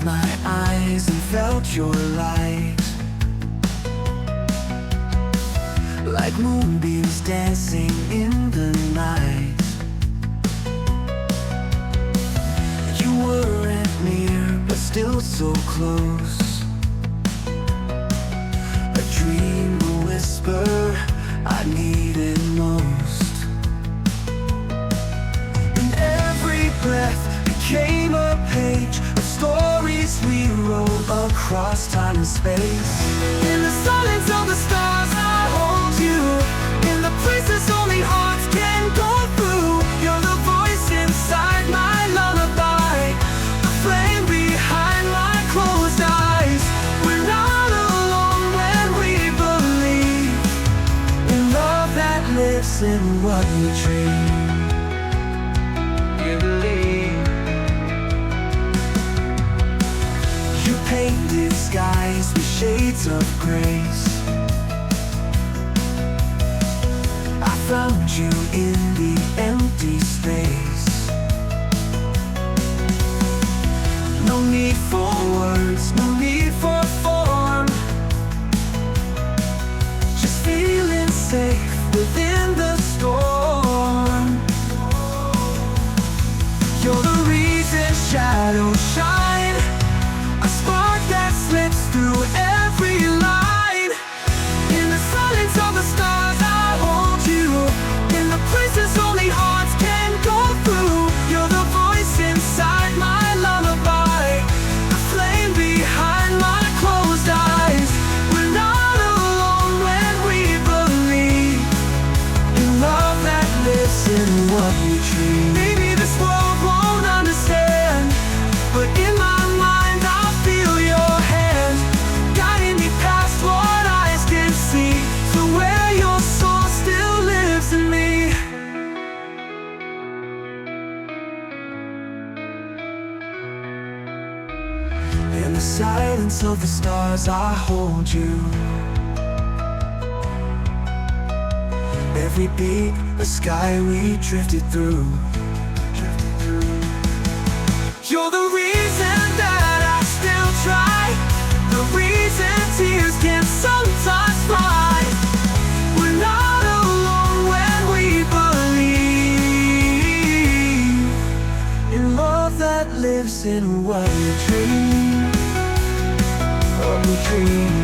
closed my eyes and felt your light, like moonbeams dancing in the night. You weren't near, but still so close. A dream, a whisper I needed most. And every breath became a page of stories we wrote across time and space. In the silence of the stars I hold you, in the places only hearts can go through. You're the voice inside my lullaby, the flame behind my closed eyes. We're not alone when we believe in love that lives in what we dream. You believe. You painted skies with shades of grace. I found you in the empty space. No need for words, no need for form, just feeling safe within the storm. You're the reason shadows shine, a spark that slips through every line. In the silence of the stars I hold you, in the places only hearts can go through. You're the voice inside my lullaby, the flame behind my closed eyes. We're not alone when we believe in love that lives in what we dream. Maybe this world won't understand, but in my mind I feel your hand, guiding me past what eyes can see, to where your soul still lives in me. In the silence of the stars I hold you, every beat, a sky we drifted through. You're the reason that I still try, the reason tears can sometimes fly. We're not alone when we believe in love that lives in what we dream, what we dream.